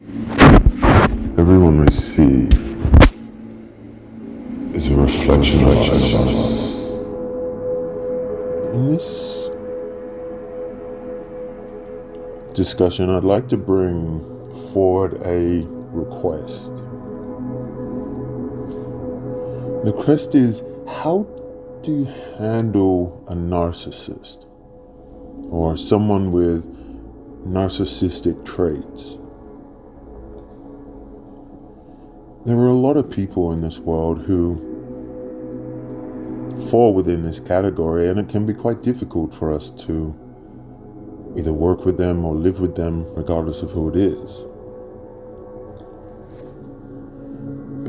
Everyone we see is a reflection of us. In this discussion, I'd like to bring forward a request. The request is, how do you handle a narcissist or someone with narcissistic traits? There are a lot of people in this world who fall within this category, and it can be quite difficult for us to either work with them or live with them, regardless of who it is.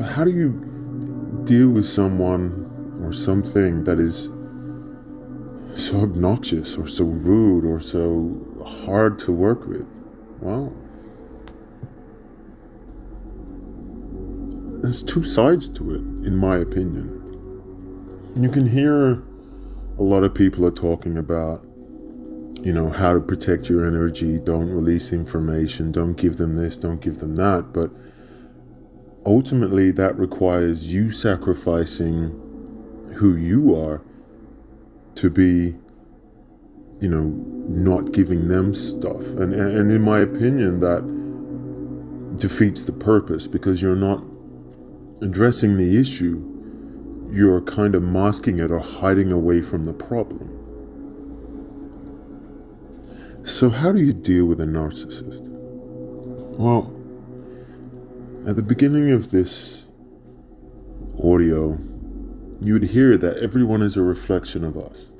But how do you deal with someone or something that is so obnoxious or so rude or so hard to work with? Well, there's two sides to it, in my opinion. You can hear a lot of people are talking about, how to protect your energy, don't release information, don't give them this, don't give them that. But ultimately, that requires you sacrificing who you are to be, not giving them stuff. And in my opinion, that defeats the purpose, because you're not addressing the issue, you're kind of masking it or hiding away from the problem. So how do you deal with a narcissist? Well, at the beginning of this audio, you would hear that everyone is a reflection of us.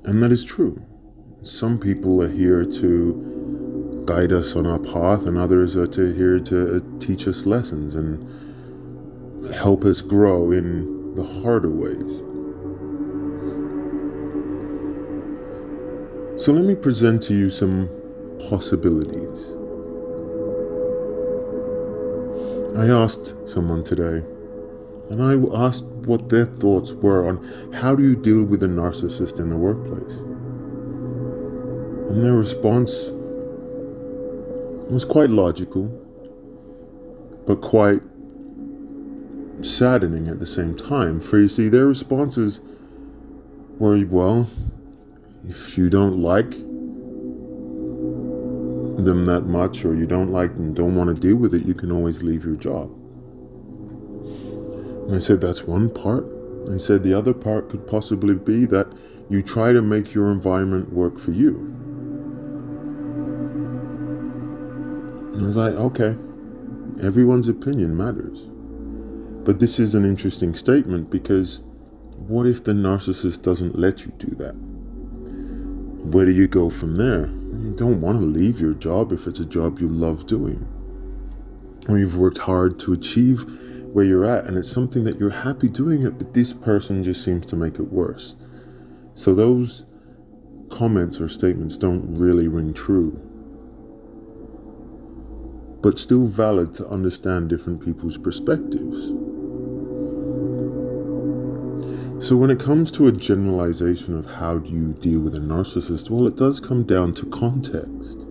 And that is true. Some people are here to guide us on our path, and others are here to teach us lessons and help us grow in the harder ways. So let me present to you some possibilities. I asked someone today, and I asked what their thoughts were on how do you deal with a narcissist in the workplace. And their response was quite logical, but quite saddening at the same time. For you see, their responses were, well, if you don't like them that much, or you don't like them, don't want to deal with it, you can always leave your job. And I said, that's one part. I said, the other part could possibly be that you try to make your environment work for you. And I was like, okay, everyone's opinion matters. But this is an interesting statement, because what if the narcissist doesn't let you do that? Where do you go from there? You don't want to leave your job if it's a job you love doing, or you've worked hard to achieve where you're at, and it's something that you're happy doing it, but this person just seems to make it worse. So those comments or statements don't really ring true, but still valid to understand different people's perspectives. So when it comes to a generalization of how do you deal with a narcissist, well, it does come down to context.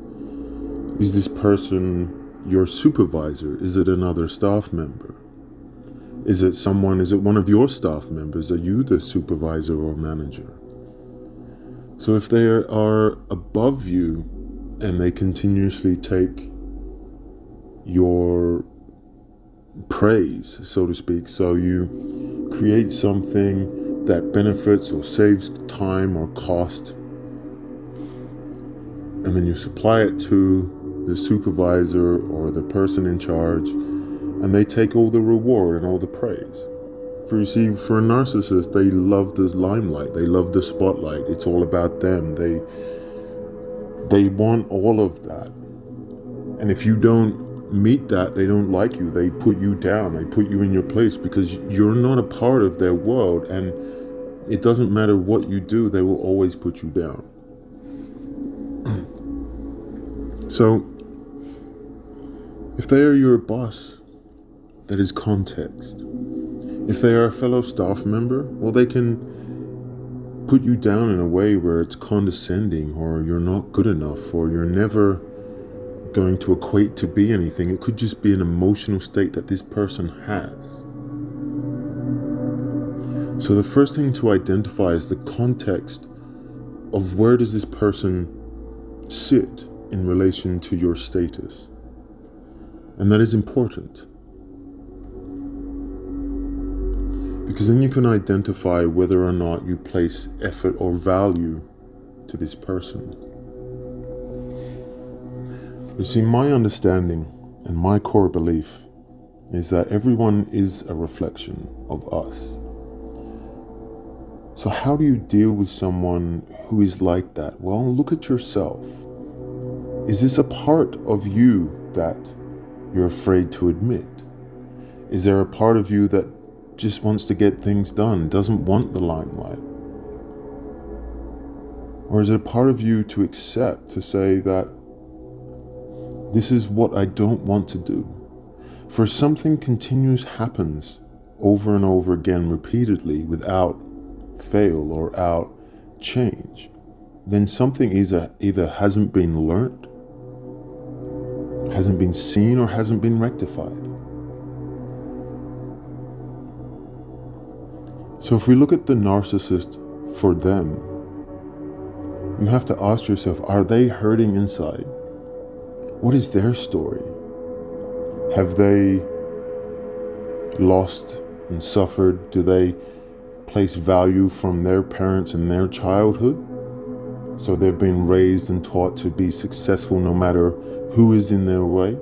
Is this person your supervisor? Is it another staff member? Is it one of your staff members? Are you the supervisor or manager? So if they are above you and they continuously take your praise, so to speak, so you create something that benefits or saves time or cost, and then you supply it to the supervisor or the person in charge, and they take all the reward and all the praise. For you see, for a narcissist, they love the limelight, they love the spotlight. It's all about them. They want all of that. And if you don't meet that, they don't like you. They put you down. They put you in your place, because you're not a part of their world, and it doesn't matter what you do, they will always put you down. So if they are your boss, that is context. If they are a fellow staff member, well, they can put you down in a way where it's condescending, or you're not good enough, or you're never going to equate to be anything. It could just be an emotional state that this person has. So the first thing to identify is the context of where does this person sit in relation to your status. And that is important, because then you can identify whether or not you place effort or value to this person. You see, my understanding and my core belief is that everyone is a reflection of us. So how do you deal with someone who is like that? Well, look at yourself. Is this a part of you that you're afraid to admit? Is there a part of you that just wants to get things done, doesn't want the limelight? Or is it a part of you to accept, to say that this is what I don't want to do? For something continuous happens over and over again repeatedly without fail or out change, then something either hasn't been learnt, hasn't been seen, or hasn't been rectified. So if we look at the narcissist for them, you have to ask yourself, are they hurting inside? What is their story? Have they lost and suffered? Do they place value from their parents and their childhood? So they've been raised and taught to be successful no matter who is in their way?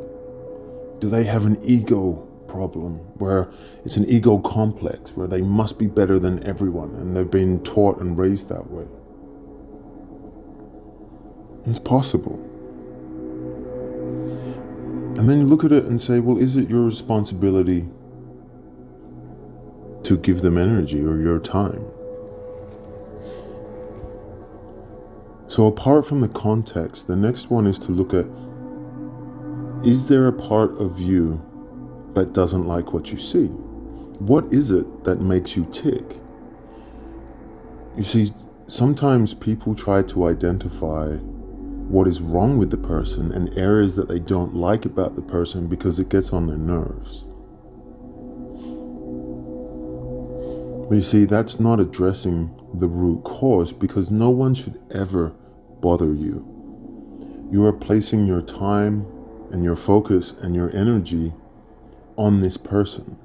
Do they have an ego problem where it's an ego complex, where they must be better than everyone and they've been taught and raised that way? It's possible. And then you look at it and say, well, is it your responsibility to give them energy or your time? So apart from the context, the next one is to look at, is there a part of you that doesn't like what you see? What is it that makes you tick? You see, sometimes people try to identify what is wrong with the person and areas that they don't like about the person because it gets on their nerves. But you see, that's not addressing the root cause, because no one should ever bother you. You are placing your time and your focus and your energy on this person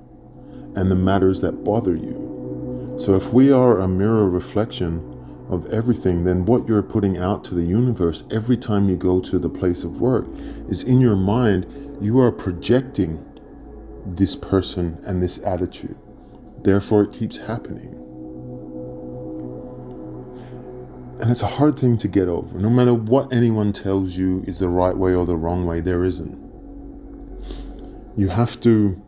and the matters that bother you. So if we are a mirror reflection of everything, then what you're putting out to the universe every time you go to the place of work is, in your mind, you are projecting this person and this attitude. Therefore, it keeps happening. And it's a hard thing to get over. No matter what anyone tells you is the right way or the wrong way, there isn't. You have to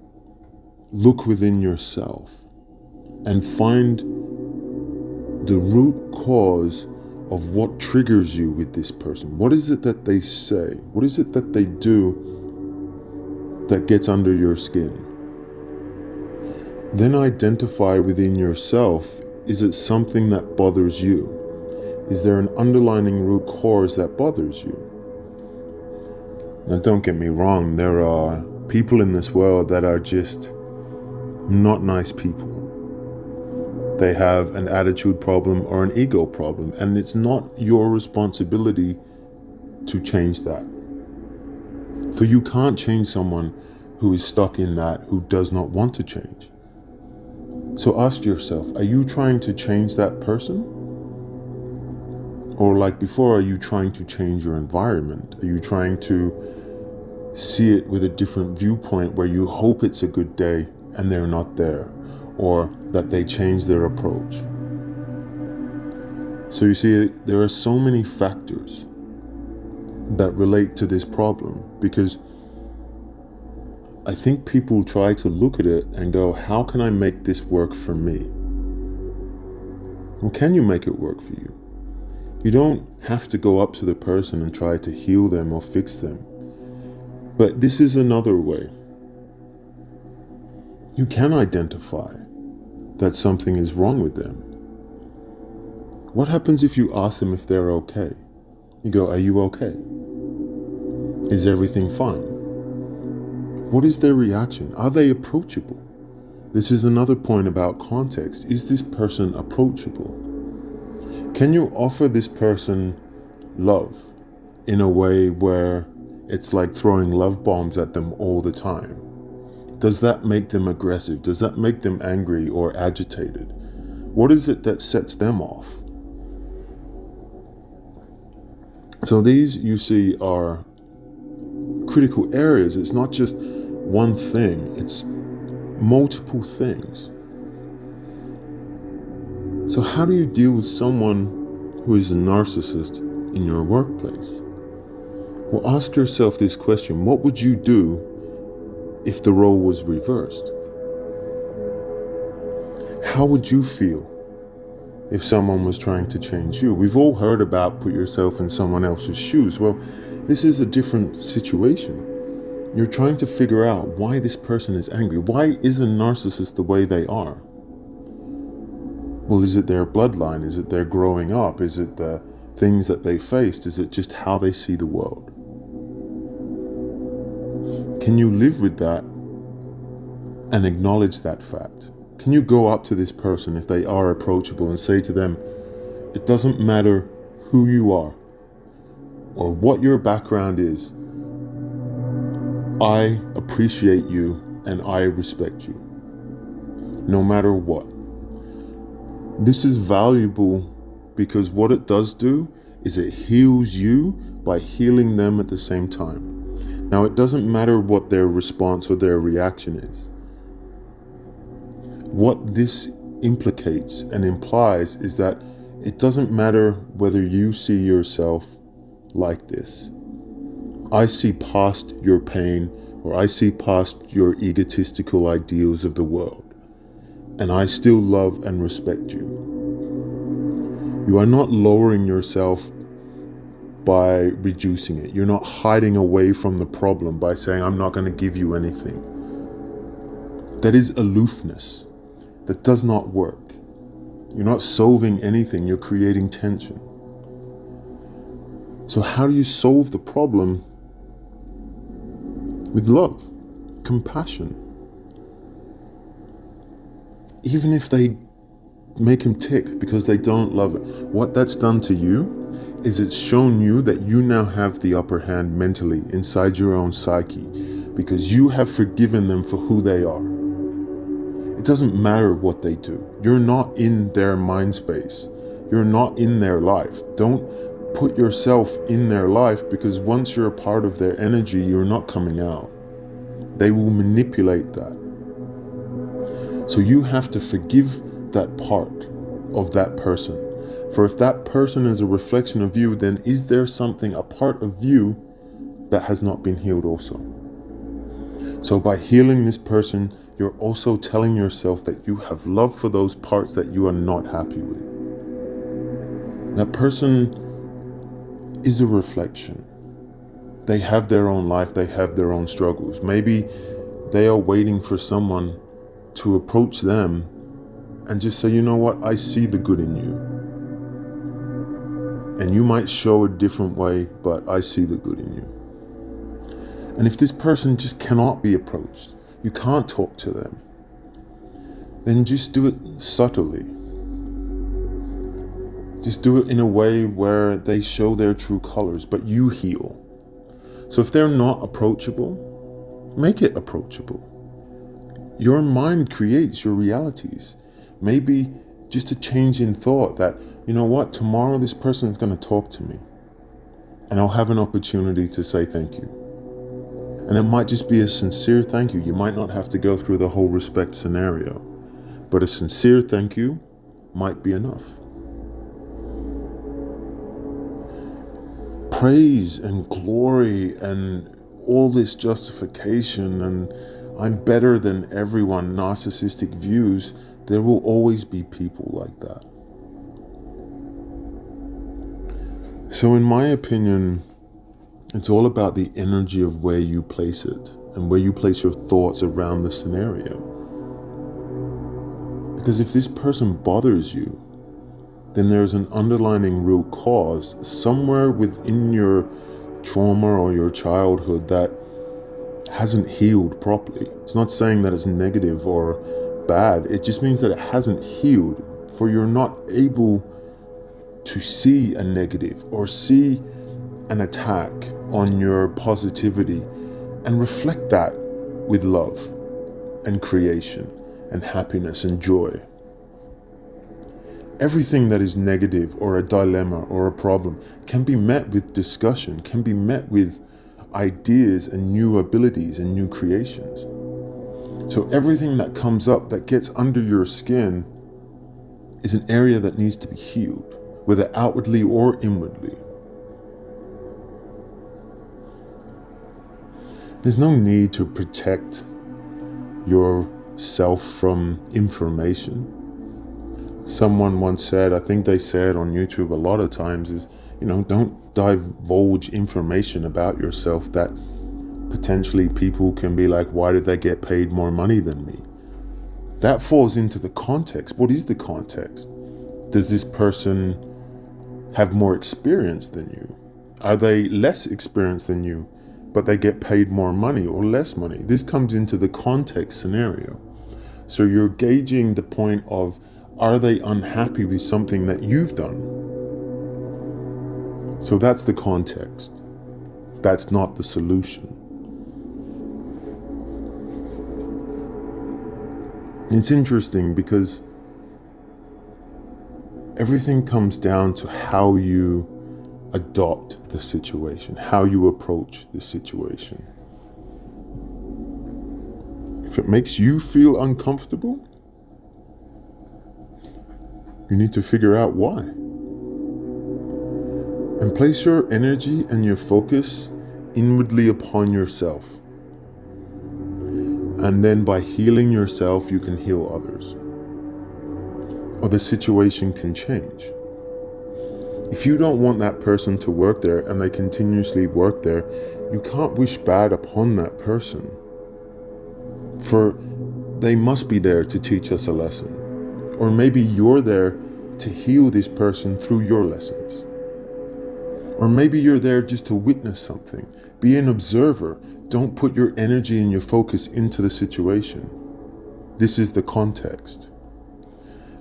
look within yourself and find the root cause of what triggers you with this person. What is it that they say? What is it that they do that gets under your skin? Then identify within yourself, is it something that bothers you? Is there an underlying root cause that bothers you? Now, don't get me wrong, there are people in this world that are just not nice people. They have an attitude problem or an ego problem, and it's not your responsibility to change that. For you can't change someone who is stuck in that, who does not want to change. So ask yourself, are you trying to change that person? Or like before, are you trying to change your environment? Are you trying to see it with a different viewpoint where you hope it's a good day and they're not there, or that they change their approach? So you see, there are so many factors that relate to this problem, because I think people try to look at it and go, how can I make this work for me? Well, can you make it work for you? You don't have to go up to the person and try to heal them or fix them. But this is another way. You can identify that something is wrong with them. What happens if you ask them if they're okay? You go, are you okay? Is everything fine? What is their reaction? Are they approachable? This is another point about context. Is this person approachable? Can you offer this person love in a way where it's like throwing love bombs at them all the time? Does that make them aggressive? Does that make them angry or agitated? What is it that sets them off? So these, you see, are critical areas. It's not just one thing, it's multiple things. So how do you deal with someone who is a narcissist in your workplace? Well, ask yourself this question: what would you do if the role was reversed? How would you feel if someone was trying to change you? We've all heard about put yourself in someone else's shoes. Well, this is a different situation. You're trying to figure out why this person is angry. Why is a narcissist the way they are? Well, is it their bloodline? Is it their growing up? Is it the things that they faced? Is it just how they see the world? Can you live with that and acknowledge that fact? Can you go up to this person if they are approachable and say to them, it doesn't matter who you are or what your background is, I appreciate you and I respect you, no matter what. This is valuable because what it does do is it heals you by healing them at the same time. Now, it doesn't matter what their response or their reaction is. What this implicates and implies is that it doesn't matter whether you see yourself like this. I see past your pain, or I see past your egotistical ideals of the world, and I still love and respect you. You are not lowering yourself by reducing it. You're not hiding away from the problem by saying, I'm not going to give you anything. That is aloofness. That does not work. You're not solving anything. You're creating tension. So how do you solve the problem? With love, compassion. Even if they make him tick because they don't love it, what that's done to you is it's shown you that you now have the upper hand mentally inside your own psyche because you have forgiven them for who they are. It doesn't matter what they do. You're not in their mind space. You're not in their life. Don't put yourself in their life, because once you're a part of their energy, you're not coming out. They will manipulate that. So you have to forgive that part of that person. For if that person is a reflection of you, then is there something, a part of you, that has not been healed also? So by healing this person, you're also telling yourself that you have love for those parts that you are not happy with. That person is a reflection. They have their own life, they have their own struggles. Maybe they are waiting for someone to approach them and just say, you know what, I see the good in you. And you might show a different way, but I see the good in you. And if this person just cannot be approached, you can't talk to them, then just do it subtly. Just do it in a way where they show their true colors, but you heal. So if they're not approachable, make it approachable. Your mind creates your realities. Maybe just a change in thought that, you know what, tomorrow this person is going to talk to me and I'll have an opportunity to say thank you. And it might just be a sincere thank you. You might not have to go through the whole respect scenario, but a sincere thank you might be enough. Praise and glory and all this justification and I'm better than everyone, narcissistic views, there will always be people like that. So in my opinion, it's all about the energy of where you place it and where you place your thoughts around the scenario. Because if this person bothers you, then there's an underlying root cause somewhere within your trauma or your childhood that hasn't healed properly. It's not saying that it's negative or bad. It just means that it hasn't healed, for you're not able to see a negative or see an attack on your positivity and reflect that with love and creation and happiness and joy. Everything that is negative or a dilemma or a problem can be met with discussion, can be met with ideas and new abilities and new creations. So everything that comes up that gets under your skin is an area that needs to be healed, whether outwardly or inwardly. There's no need to protect yourself from information. Someone once said, I think they said on YouTube a lot of times, is, don't divulge information about yourself that potentially people can be like, why did they get paid more money than me? That falls into the context. What is the context? Does this person have more experience than you? Are they less experienced than you, but they get paid more money or less money? This comes into the context scenario. So you're gauging the point of, are they unhappy with something that you've done? So that's the context. That's not the solution. It's interesting because everything comes down to how you adopt the situation, how you approach the situation. If it makes you feel uncomfortable, you need to figure out why. And place your energy and your focus inwardly upon yourself. And then by healing yourself, you can heal others. Or the situation can change. If you don't want that person to work there and they continuously work there, you can't wish bad upon that person. For they must be there to teach us a lesson. Or maybe you're there to heal this person through your lessons. Or maybe you're there just to witness something. Be an observer. Don't put your energy and your focus into the situation. This is the context.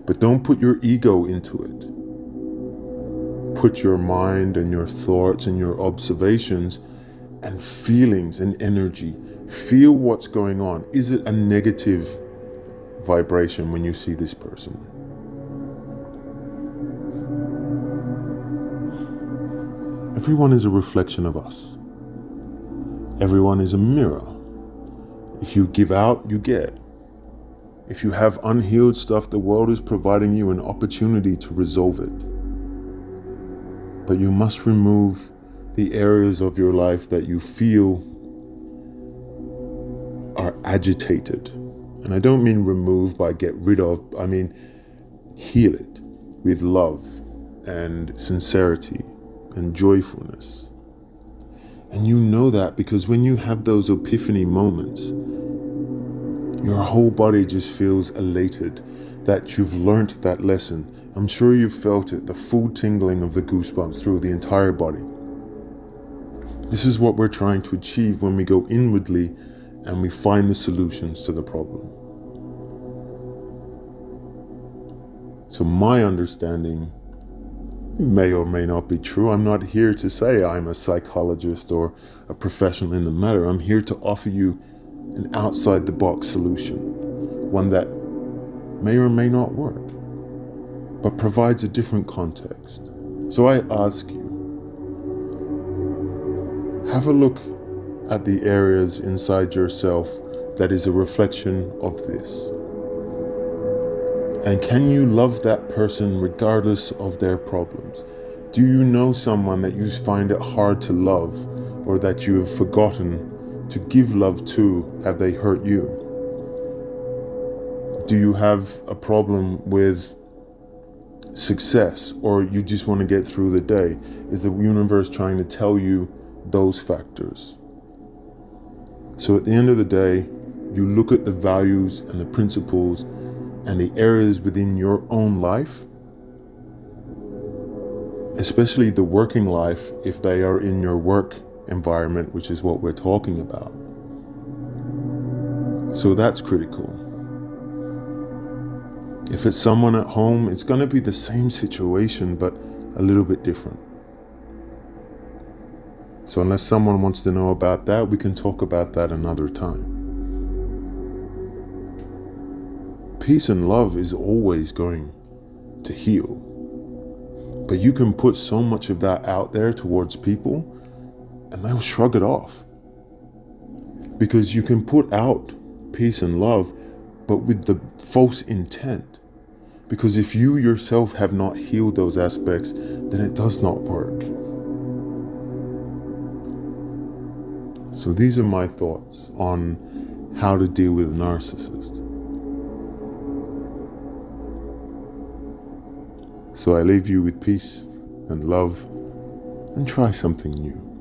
But don't put your ego into it. Put your mind and your thoughts and your observations and feelings and energy. Feel what's going on. Is it a negative vibration when you see this person? Everyone is a reflection of us. Everyone is a mirror. If you give out, you get. If you have unhealed stuff, the world is providing you an opportunity to resolve it. But you must remove the areas of your life that you feel are agitated. And I don't mean remove by get rid of, I mean heal it with love and sincerity and joyfulness. And you know that because when you have those epiphany moments, your whole body just feels elated that you've learnt that lesson. I'm sure you've felt it, the full tingling of the goosebumps through the entire body. This is what we're trying to achieve when we go inwardly and we find the solutions to the problem. So my understanding may or may not be true. I'm not here to say I'm a psychologist or a professional in the matter. I'm here to offer you an outside-the-box solution, one that may or may not work, but provides a different context. So I ask you, have a look at the areas inside yourself that is a reflection of this. And can you love that person regardless of their problems? Do you know someone that you find it hard to love, or that you have forgotten to give love to? Have they hurt you? Do you have a problem with success, or you just want to get through the day? Is the universe trying to tell you those factors? So at the end of the day, you look at the values and the principles and the areas within your own life, especially the working life, if they are in your work environment, which is what we're talking about. So that's critical. If it's someone at home, it's going to be the same situation, but a little bit different. So unless someone wants to know about that, we can talk about that another time. Peace and love is always going to heal. But you can put so much of that out there towards people, and they'll shrug it off. Because you can put out peace and love, but with the false intent. Because if you yourself have not healed those aspects, then it does not work. So these are my thoughts on how to deal with a narcissist. So I leave you with peace and love, and try something new.